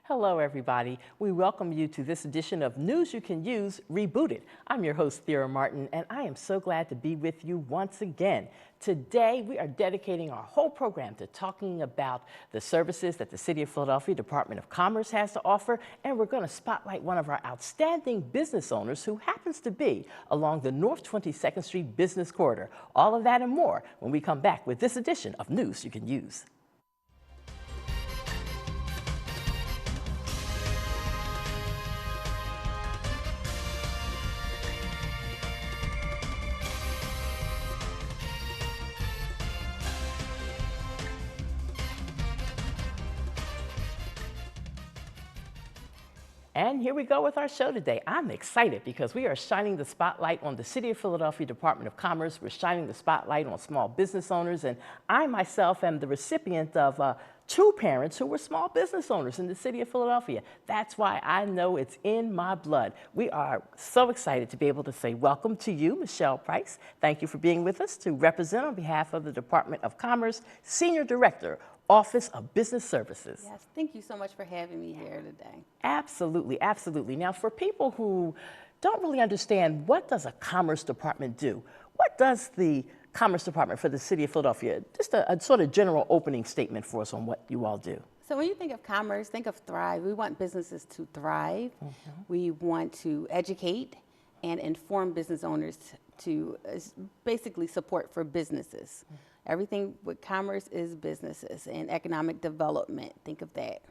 Hello, everybody. We welcome you to this edition of News You Can Use, Rebooted. I'm your host, Thera Martin, and I am so glad to be with you once again. Today, we are dedicating our whole program to talking about the services that the City of Philadelphia Department of Commerce has to offer, and we're going to spotlight one of our outstanding business owners who happens to be along the North 22nd Street Business Corridor. All of that and more when we come back with this edition of News You Can Use. And here we go with our show today. I'm excited because we are shining the spotlight on the City of Philadelphia Department of Commerce. We're shining the spotlight on small business owners. And I myself am the recipient of two parents who were small business owners in the City of Philadelphia. That's why I know it's in my blood. We are so excited to be able to say welcome to you, Michelle Price. Thank you for being with us to represent on behalf of the Department of Commerce, Senior Director, Office of Business Services. Yes, thank you so much for having me here today. Absolutely, absolutely. Now, for people who don't really understand, what does a Commerce Department do? What does the Commerce Department for the City of Philadelphia, just a sort of general opening statement for us on what you all do. So when you think of commerce, think of thrive. We want businesses to thrive. We want to educate and inform business owners to basically support for businesses. Everything with commerce is businesses and economic development. Think of that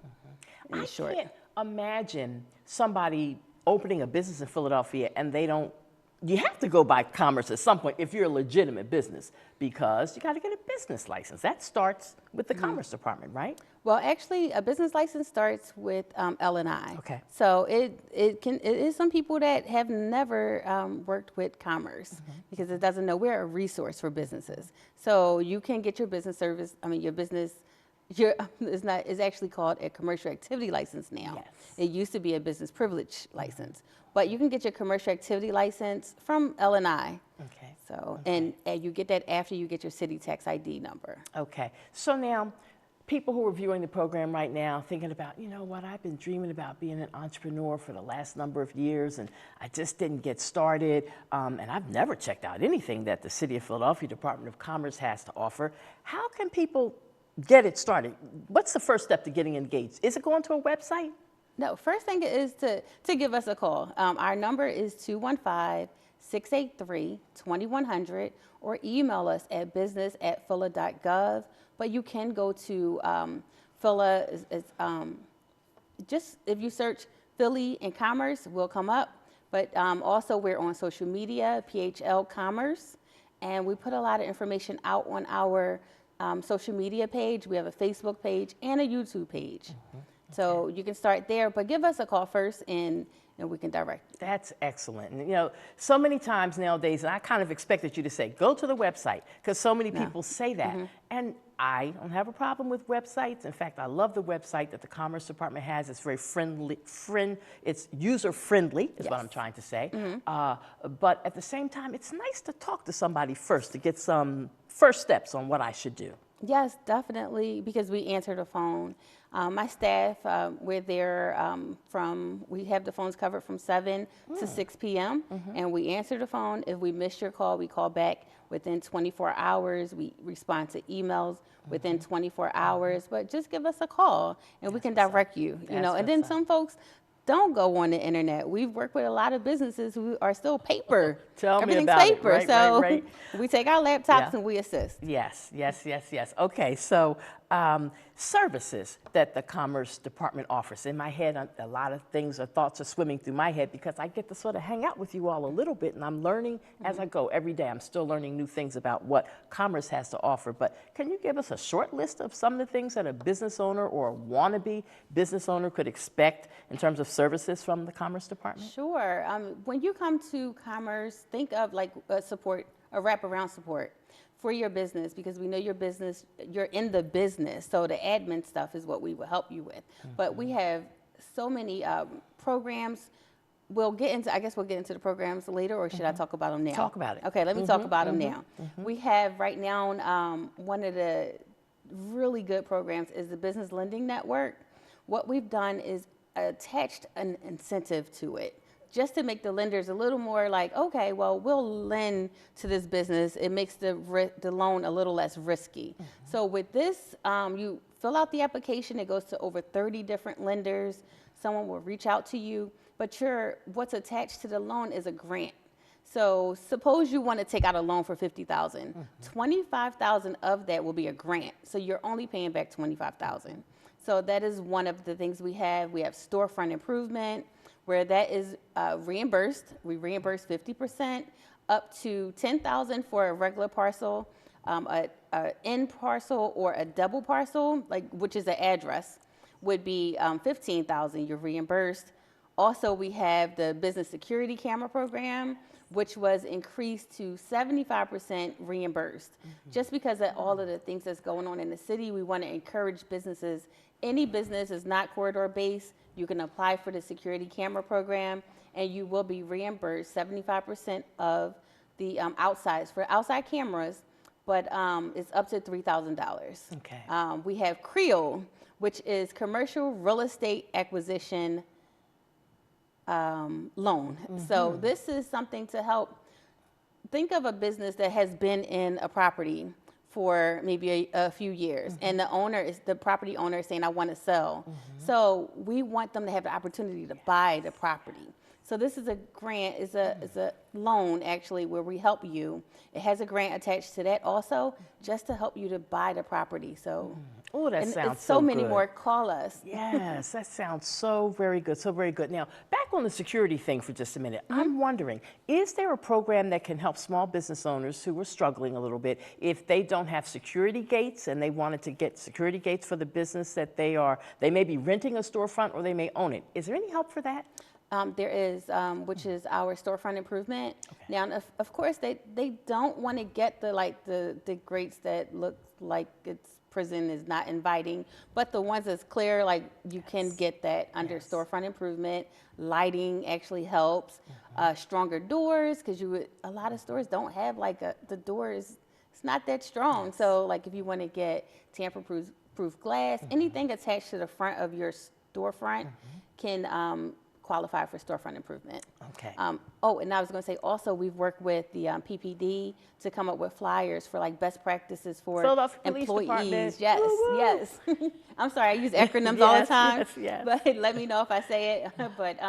in short. I can't imagine somebody opening a business in Philadelphia and they don't, you have to go by commerce at some point if you're a legitimate business, because you got to get a business license. That starts with the Commerce Department, right? Well, actually, a business license starts with L&I. Okay. So it is some people that have never worked with commerce because it doesn't know we're a resource for businesses. So you can get your business service. I mean, your business. It's actually called a commercial activity license now. Yes. It used to be a business privilege license, but you can get your commercial activity license from L&I. Okay. So and you get that after you get your city tax ID number. Okay. So now, people who are viewing the program right now thinking about, you know what, I've been dreaming about being an entrepreneur for the last number of years and I just didn't get started, and I've never checked out anything that the City of Philadelphia Department of Commerce has to offer. How can people get it started? What's the first step to getting engaged? Is it going to a website? No, first thing is to give us a call. Our number is 215-683-2100 or email us at business@phila.gov. But you can go to Phila, just if you search Philly and Commerce, will come up. But also we're on social media, PHL Commerce, and we put a lot of information out on our social media page. We have a Facebook page and a YouTube page. So you can start there, but give us a call first and we can direct you. That's excellent. And, you know, so many times nowadays, and I kind of expected you to say, go to the website, because so many people say that. And I don't have a problem with websites. In fact, I love the website that the Commerce Department has. It's very friendly. It's user-friendly is what I'm trying to say. But at the same time, it's nice to talk to somebody first to get some first steps on what I should do. Yes, definitely, because we answer the phone. My staff, we're there we have the phones covered from 7 to 6 p.m. And we answer the phone. If we miss your call, we call back within 24 hours. We respond to emails within 24 hours. But just give us a call and we can direct you. You know, and then some folks don't go on the internet. We've worked with a lot of businesses who are still paper. Everything's paper. Right, so right. we take our laptops and we assist. Yes. Okay, so services that the Commerce Department offers. In my head, a lot of things or thoughts are swimming through my head because I get to sort of hang out with you all a little bit, and I'm learning as I go every day. I'm still learning new things about what Commerce has to offer. But can you give us a short list of some of the things that a business owner or a wannabe business owner could expect in terms of services from the Commerce Department? Sure. When you come to Commerce, think of like a wraparound support for your business, because we know your business, you're in the business, so the admin stuff is what we will help you with. But we have so many programs. I guess we'll get into the programs later, or should I talk about them now? Talk about it. Okay, let me talk about them now. We have right now one of the really good programs is the Business Lending Network, what we've done is attached an incentive to it, just to make the lenders a little more like, okay, well, we'll lend to this business. It makes the loan a little less risky. So with this, you fill out the application. It goes to over 30 different lenders. Someone will reach out to you, but what's attached to the loan is a grant. So suppose you want to take out a loan for $50,000. 25,000 of that will be a grant. So you're only paying back 25,000. So that is one of the things we have. We have storefront improvement, where that is reimbursed. We reimburse 50% up to $10,000 for a regular parcel, a in parcel or a double parcel, which is an address, would be $15,000. You're reimbursed. Also, we have the business security camera program, which was increased to 75% reimbursed. Just because of all of the things that's going on in the city, we want to encourage businesses. Any business is not corridor based. You can apply for the security camera program, and you will be reimbursed 75% of the outsides for outside cameras, but it's up to $3,000. Okay. We have CREOL, which is commercial real estate acquisition loan. So this is something to help. Think of a business that has been in a property for maybe a few years, and the property owner is saying, I want to sell. So we want them to have the opportunity to buy the property. So this is a grant, is a loan actually, where we help you. It has a grant attached to that also, just to help you to buy the property. So Oh, that sounds so many good. more. Call us. Yes, that sounds so very good, so very good. Now, back on the security thing for just a minute. I'm wondering, is there a program that can help small business owners who are struggling a little bit if they don't have security gates and they wanted to get security gates for the business that they may be renting a storefront or they may own it? Is there any help for that? There is, which is our storefront improvement. Okay. Now, of course, they don't want to get the grates that look like it's prison is not inviting, but the ones that's clear, like you can get that under storefront improvement. Lighting actually helps. Stronger doors, because a lot of stores don't have the door is, it's not that strong. So like if you want to get tamper-proof glass, anything attached to the front of your storefront can qualify for storefront improvement. Okay. And I was going to say also, we've worked with the PPD to come up with flyers for best practices for employees. Yes, woo-woo. Yes. I'm sorry, I use acronyms all the time. Yes. But let me know if I say it. But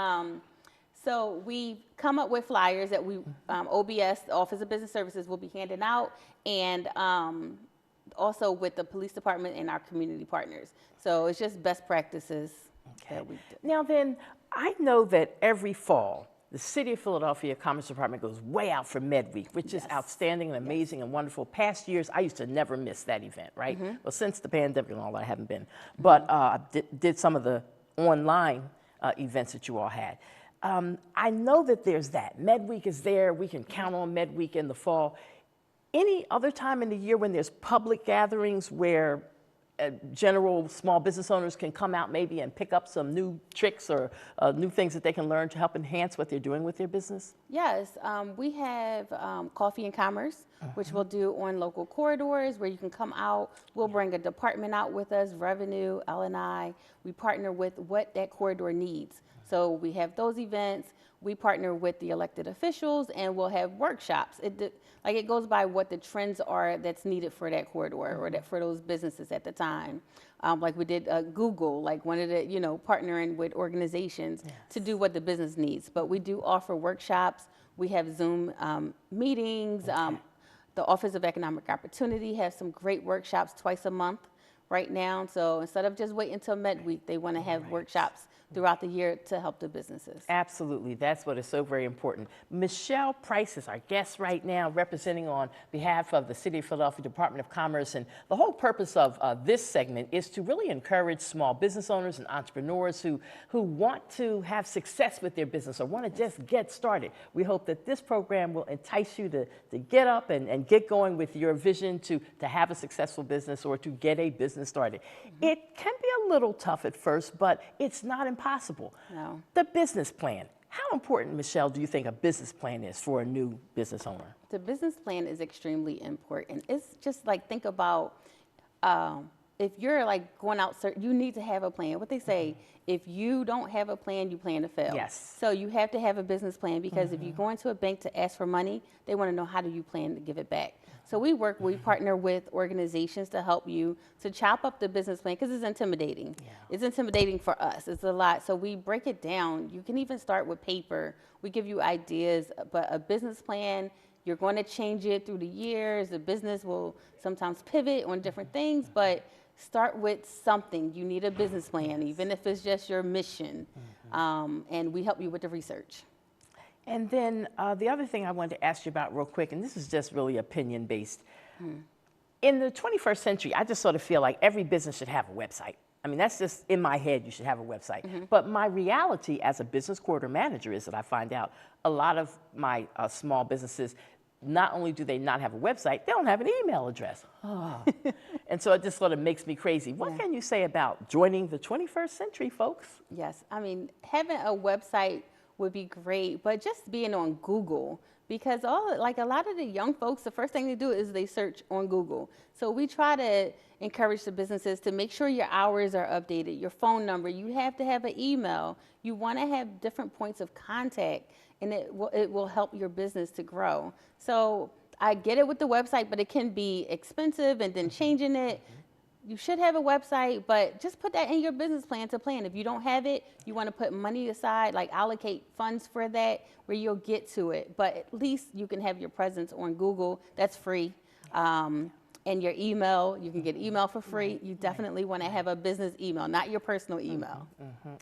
so we come up with flyers that we OBS, the Office of Business Services, will be handing out, and also with the police department and our community partners. So it's just best practices that we do. Now then, I know that every fall, the City of Philadelphia Commerce Department goes way out for Med Week, which is outstanding and amazing and wonderful. Past years, I used to never miss that event, right? Well, since the pandemic and all that, I haven't been. But I did some of the online events that you all had. I know that there's that. Med Week is there. We can count on Med Week in the fall. Any other time in the year when there's public gatherings where general small business owners can come out maybe and pick up some new tricks or new things that they can learn to help enhance what they're doing with their business? Yes, we have Coffee and Commerce, which we'll do on local corridors where you can come out. We'll bring a department out with us, Revenue, L&I. We partner with what that corridor needs. So we have those events. We partner with the elected officials, and we'll have workshops. It goes by what the trends are that's needed for that corridor or for those businesses at the time. Like we did Google, wanted to, partnering with organizations to do what the business needs. But we do offer workshops. We have Zoom meetings. The Office of Economic Opportunity has some great workshops twice a month right now. So instead of just waiting until Med Week, they want to have workshops throughout the year to help the businesses. Absolutely, that's what is so very important. Michelle Price is our guest right now, representing on behalf of the City of Philadelphia Department of Commerce, and the whole purpose of this segment is to really encourage small business owners and entrepreneurs who want to have success with their business or want to just get started. We hope that this program will entice you to get up and get going with your vision to have a successful business or to get a business started. It can be a little tough at first, but it's not impossible. No. The business plan. How important, Michelle, do you think a business plan is for a new business owner? The business plan is extremely important. It's just think about if you're like going out, you need to have a plan. What they say, if you don't have a plan, you plan to fail. Yes. So you have to have a business plan, because if you go into a bank to ask for money, they want to know, how do you plan to give it back? So we partner with organizations to help you to chop up the business plan, because it's intimidating. Yeah. It's intimidating for us. It's a lot. So we break it down. You can even start with paper. We give you ideas, but a business plan, you're going to change it through the years. The business will sometimes pivot on different things, but start with something. You need a business plan, even if it's just your mission. And we help you with the research. And then the other thing I wanted to ask you about real quick, and this is just really opinion-based. In the 21st century, I just sort of feel like every business should have a website. I mean, that's just in my head, you should have a website. But my reality as a business quarter manager is that I find out a lot of my small businesses, not only do they not have a website, they don't have an email address. And so it just sort of makes me crazy. What can you say about joining the 21st century, folks? Yes, I mean, having a website would be great, but just being on Google, because a lot of the young folks, the first thing they do is they search on Google. So we try to encourage the businesses to make sure your hours are updated, your phone number, you have to have an email. You want to have different points of contact, and it will help your business to grow. So I get it with the website, but it can be expensive, and then changing it. You should have a website, but just put that in your business plan to plan. If you don't have it, you want to put money aside, like allocate funds for that, where you'll get to it. But at least you can have your presence on Google. That's free. And your email, you can get email for free. You definitely want to have a business email, not your personal email.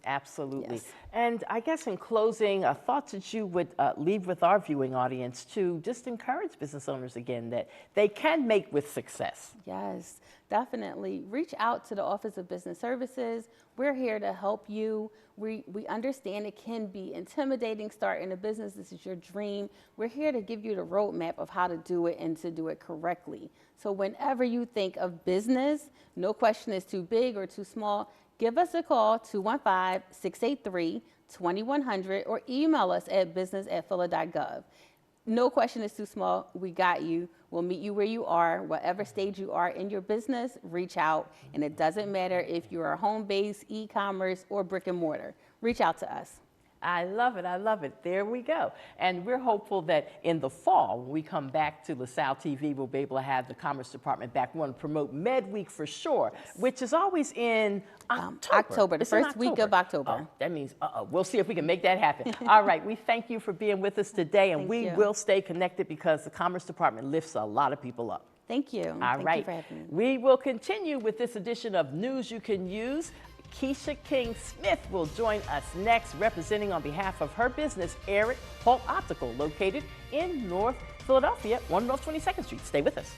Absolutely. Yes. And I guess in closing, thoughts that you would leave with our viewing audience to just encourage business owners again that they can make with success. Yes, definitely. Reach out to the Office of Business Services. We're here to help you. We understand it can be intimidating starting a business. This is your dream. We're here to give you the roadmap of how to do it and to do it correctly. So whenever you think of business, no question is too big or too small, give us a call, 215-683-2100, or email us at business@phila.gov. No question is too small. We got you. We'll meet you where you are. Whatever stage you are in your business, reach out. And it doesn't matter if you are home-based, e-commerce, or brick and mortar. Reach out to us. I love it. I love it. There we go. And we're hopeful that in the fall, when we come back to LaSalle TV, we'll be able to have the Commerce Department back. We want to promote Med Week for sure, which is always in October. The first week of October. Oh, that means, we'll see if we can make that happen. All right. We thank you for being with us today, and we will stay connected because the Commerce Department lifts a lot of people up. Thank you. All right. Thank you for having me. We will continue with this edition of News You Can Use. Keisha King-Smith will join us next, representing on behalf of her business, Holt Optical, located in North Philadelphia on North 22nd Street. Stay with us.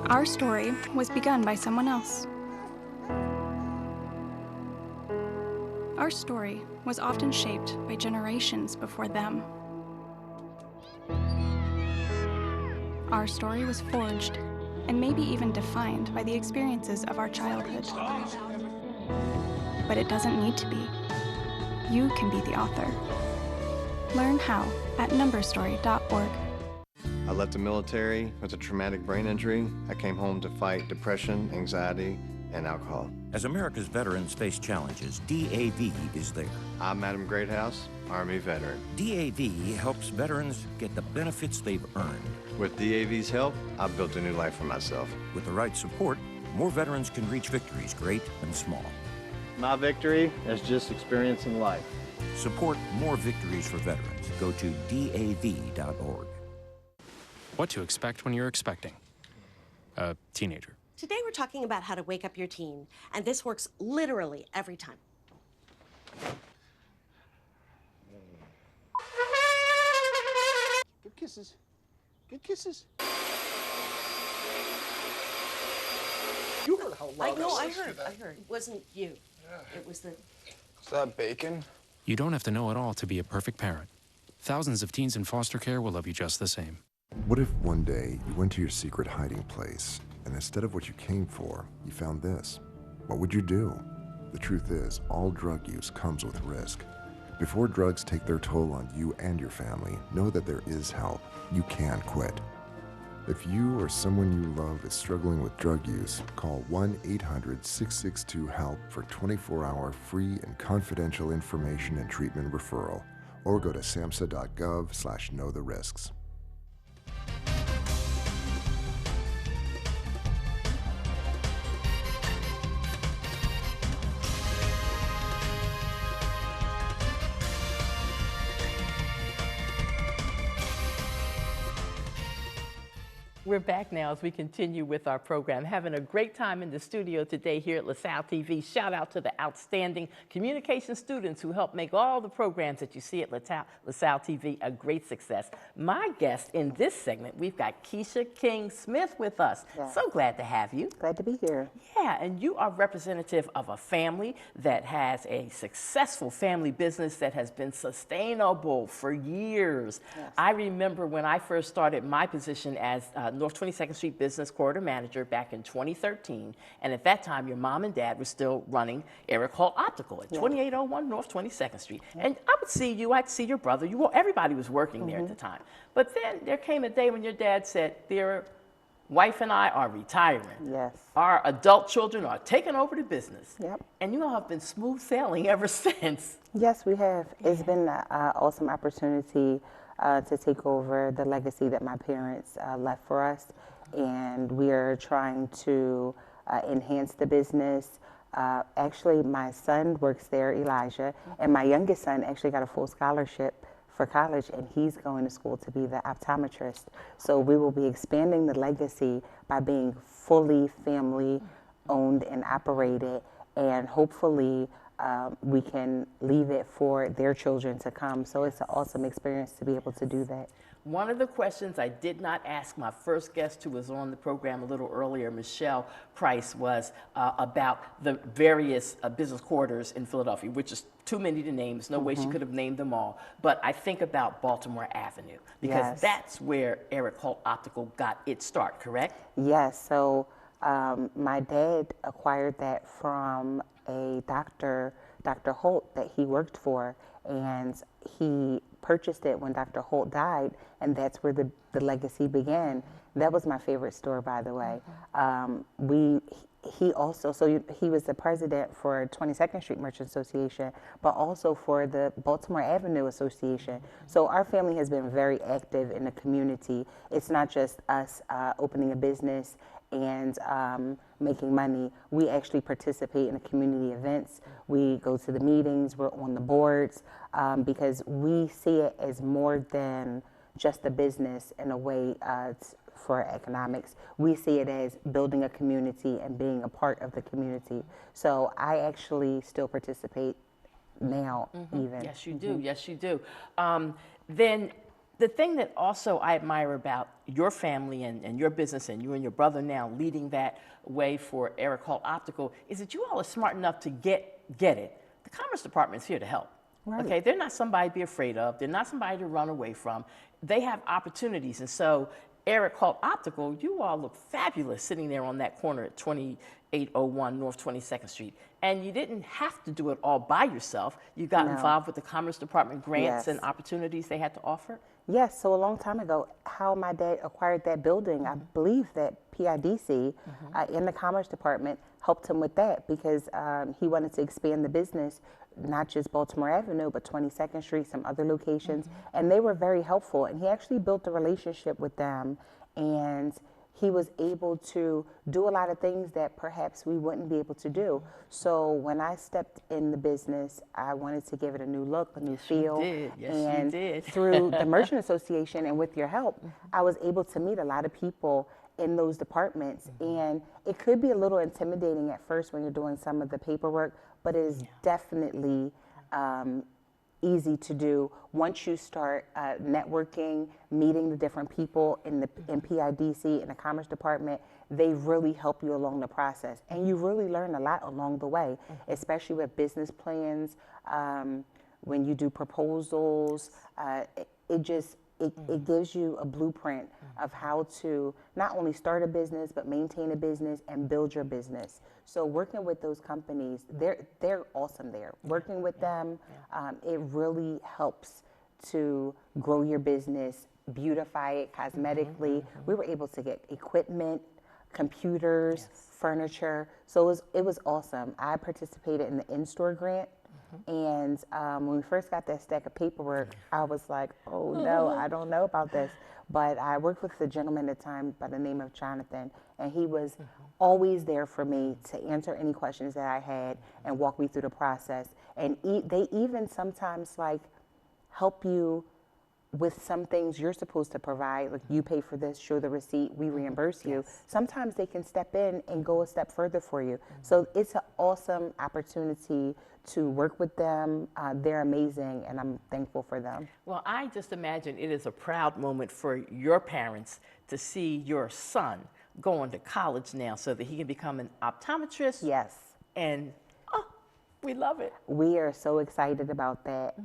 Our story was begun by someone else. Our story was often shaped by generations before them. Our story was forged and maybe even defined by the experiences of our childhood. But it doesn't need to be. You can be the author. Learn how at numberstory.org. I left the military with a traumatic brain injury. I came home to fight depression, anxiety, and alcohol. As America's veterans face challenges, DAV is there. I'm Madam Greathouse, Army veteran. DAV helps veterans get the benefits they've earned. With DAV's help, I've built a new life for myself. With the right support, more veterans can reach victories, great and small. My victory is just experiencing life. Support more victories for veterans. Go to DAV.org. What to expect when you're expecting a teenager. Today we're talking about how to wake up your teen, and this works literally every time. Good kisses. Good kisses. You heard how loud I heard. It wasn't you. Yeah. It was the... Is that bacon? You don't have to know it all to be a perfect parent. Thousands of teens in foster care will love you just the same. What if one day you went to your secret hiding place and instead of what you came for, you found this? What would you do? The truth is, all drug use comes with risk. Before drugs take their toll on you and your family, know that there is help. You can quit. If you or someone you love is struggling with drug use, call 1-800-662-HELP for 24-hour free and confidential information and treatment referral, or go to samhsa.gov/knowtherisks. We're back now as we continue with our program. Having a great time in the studio today here at LaSalle TV. Shout out to the outstanding communication students who help make all the programs that you see at LaSalle TV a great success. My guest in this segment, we've got Keisha King-Smith with us. Yes. So glad to have you. Glad to be here. Yeah, and you are representative of a family that has a successful family business that has been sustainable for years. Yes. I remember when I first started my position as North 22nd Street Business Corridor Manager back in 2013, and at that time your mom and dad were still running Eric Holt Optical at 2801 North 22nd Street. And I would see you, I'd see your brother, everybody was working there at the time. But then there came a day when your dad said, "Thera, wife and I are retiring. Yes. Our adult children are taking over the business." Yep. And you all have been smooth sailing ever since. Yes, we have. It's been an awesome opportunity to take over the legacy that my parents left for us. And we are trying to enhance the business. Actually, my son works there, Elijah, and my youngest son actually got a full scholarship for college, and he's going to school to be the optometrist. So we will be expanding the legacy by being fully family owned and operated, and hopefully we can leave it for their children to come. So it's an awesome experience to be able to do that. One of the questions I did not ask my first guest who was on the program a little earlier, Michelle Price, was about the various business corridors in Philadelphia, which is too many to name. There's no way she could have named them all. But I think about Baltimore Avenue, because that's where Eric Holt Optical got its start, correct? Yes. So my dad acquired that from a doctor, Dr. Holt, that he worked for, and he purchased it when Dr. Holt died, and that's where the legacy began. That was my favorite store, by the way. He also, so he was the president for 22nd Street Merchant Association, but also for the Baltimore Avenue Association. So our family has been very active in the community. It's not just us opening a business and making money. We actually participate in the community events. We go to the meetings, we're on the boards, because we see it as more than just a business in a way for economics. We see it as building a community and being a part of the community. So I actually still participate now, even. Yes, you do. Yes, you do. Then the thing that also I admire about your family and your business, and you and your brother now leading that way for Eric Holt Optical, is that you all are smart enough to get it. The Commerce Department is here to help. Right. Okay, they're not somebody to be afraid of. They're not somebody to run away from. They have opportunities, and so Eric Holt Optical, you all look fabulous sitting there on that corner at 2801 North 22nd Street. And you didn't have to do it all by yourself. You got involved with the Commerce Department grants and opportunities they had to offer? Yes, so a long time ago, how my dad acquired that building, I believe that PIDC in the Commerce Department helped him with that, because he wanted to expand the business, not just Baltimore Avenue, but 22nd Street, some other locations, and they were very helpful. And he actually built a relationship with them, and he was able to do a lot of things that perhaps we wouldn't be able to do. So when I stepped in the business, I wanted to give it a new look, a new feel. You did. Yes, and you did. through the Merchant Association and with your help, I was able to meet a lot of people in those departments. And it could be a little intimidating at first when you're doing some of the paperwork, but it is definitely easy to do once you start networking, meeting the different people in PIDC, in the Commerce Department. They really help you along the process, and you really learn a lot along the way, especially with business plans. When you do proposals, it gives you a blueprint of how to not only start a business, but maintain a business and build your business. So working with those companies, they're awesome there. Working with them, it really helps to grow your business, beautify it cosmetically. We were able to get equipment, computers, furniture. So it was awesome. I participated in the in-store grant. And when we first got that stack of paperwork, I was like, oh no, I don't know about this. But I worked with a gentleman at the time by the name of Jonathan, and he was always there for me to answer any questions that I had and walk me through the process. And they even sometimes like help you with some things you're supposed to provide, like you pay for this, show the receipt, we reimburse you. Sometimes they can step in and go a step further for you. So it's an awesome opportunity to work with them. They're amazing, and I'm thankful for them. Well, I just imagine it is a proud moment for your parents to see your son going to college now so that he can become an optometrist. Yes. And, oh, we love it. We are so excited about that.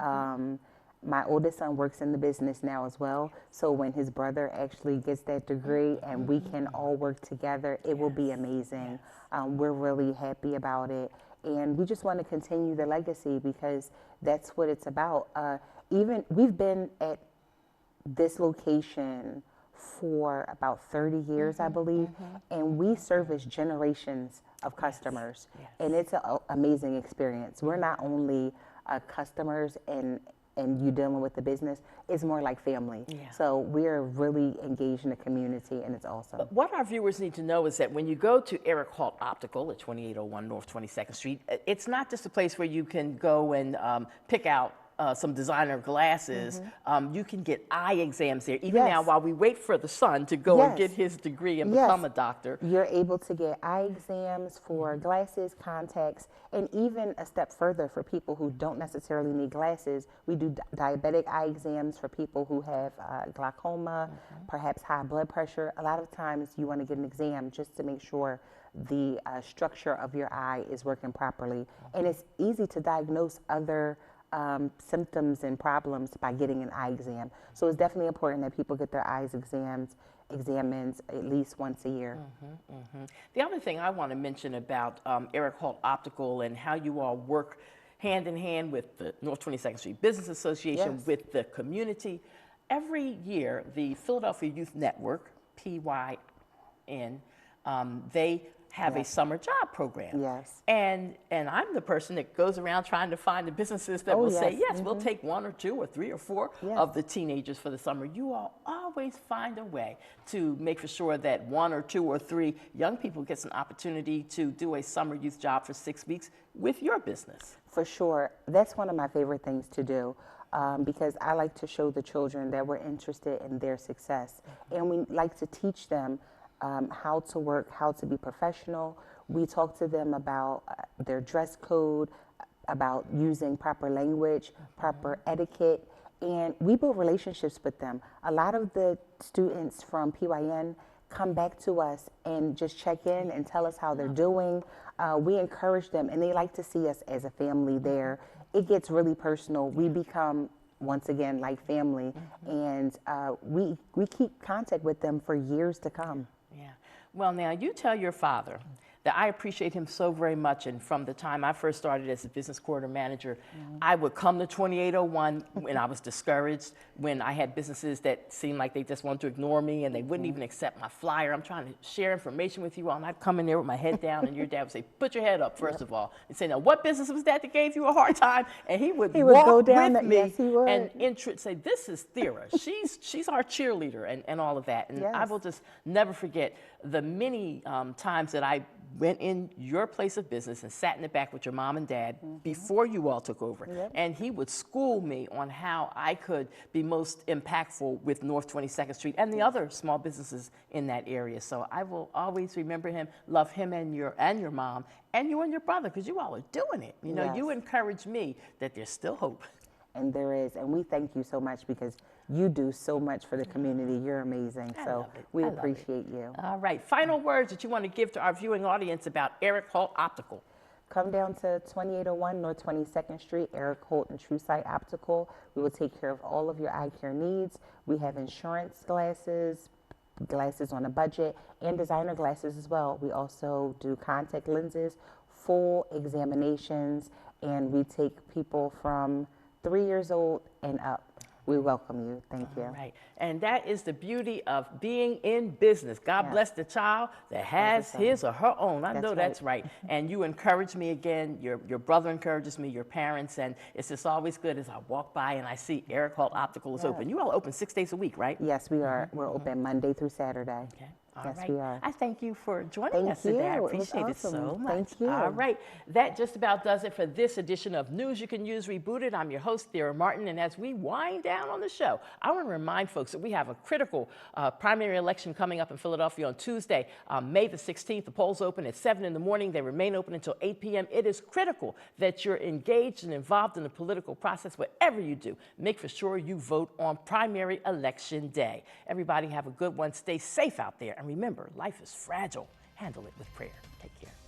My oldest son works in the business now as well. So when his brother actually gets that degree and we can all work together, it will be amazing. We're really happy about it. And we just want to continue the legacy because that's what it's about. Even we've been at this location for about 30 years, I believe, and we service generations of customers. And it's an amazing experience. We're not only customers and you dealing with the business, it's more like family. So we're really engaged in the community, and it's awesome. But what our viewers need to know is that when you go to Eric Holt Optical at 2801 North 22nd Street, it's not just a place where you can go and pick out some designer glasses. You can get eye exams there. Even now, while we wait for the son to go and get his degree and become a doctor. You're able to get eye exams for glasses, contacts, and even a step further for people who don't necessarily need glasses. We do diabetic eye exams for people who have glaucoma, perhaps high blood pressure. A lot of times you want to get an exam just to make sure the structure of your eye is working properly. And it's easy to diagnose other symptoms and problems by getting an eye exam. So it's definitely important that people get their eyes examined at least once a year. The other thing I want to mention about Eric Holt Optical and how you all work hand in hand with the North 22nd Street Business Association, with the community. Every year, the Philadelphia Youth Network, PYN, they have a summer job program. And I'm the person that goes around trying to find the businesses that will say, yes, we'll take 1 or 2 or 3 or 4 of the teenagers for the summer. You all always find a way to make for sure that 1 or 2 or 3 young people gets an opportunity to do a summer youth job for 6 weeks with your business. For sure. That's one of my favorite things to do. Because I like to show the children that we're interested in their success. And we like to teach them how to work, how to be professional. We talk to them about their dress code, about using proper language, proper etiquette, and we build relationships with them. A lot of the students from PYN come back to us and just check in and tell us how they're doing. We encourage them, and they like to see us as a family there. It gets really personal. We become, once again, like family, and we keep contact with them for years to come. Well, now you tell your father that I appreciate him so very much, and from the time I first started as a business corridor manager, I would come to 2801 when I was discouraged, when I had businesses that seemed like they just wanted to ignore me and they wouldn't even accept my flyer. I'm trying to share information with you all, and I'd come in there with my head down, and your dad would say, put your head up, first of all, and say, now what business was that gave you a hard time? And he would walk go down with me and say, this is Thera. She's our cheerleader, and all of that. And I will just never forget the many times that I went in your place of business and sat in the back with your mom and dad before you all took over. And he would school me on how I could be most impactful with North 22nd Street and the other small businesses in that area. So I will always remember him, love him and your mom, and you and your brother, because you all are doing it. You know, you encourage me that there's still hope. And there is, and we thank you so much because you do so much for the community. You're amazing, so we appreciate you. All right, final words that you want to give to our viewing audience about Eric Holt Optical. Come down to 2801 North 22nd Street, Eric Holt and True Sight Optical. We will take care of all of your eye care needs. We have insurance glasses, glasses on a budget, and designer glasses as well. We also do contact lenses, full examinations, and we take people from 3 years old and up. We welcome you. Thank you. Right. And that is the beauty of being in business. God bless the child that has his or her own. I know that's right. And you encourage me again. Your brother encourages me, your parents. And it's just always good as I walk by and I see Eric Holt Optical is open. You all open 6 days a week, right? Yes, we are. We're open Monday through Saturday. Okay. All yes, right. we are. I thank you for joining us today. I appreciate it so much. Thank you. All right. That just about does it for this edition of News You Can Use Rebooted. I'm your host, Thera Martin. And as we wind down on the show, I want to remind folks that we have a critical primary election coming up in Philadelphia on Tuesday, May the 16th. The polls open at 7 in the morning. They remain open until 8 p.m. It is critical that you're engaged and involved in the political process. Whatever you do, make for sure you vote on primary election day. Everybody have a good one. Stay safe out there. And remember, life is fragile. Handle it with prayer. Take care.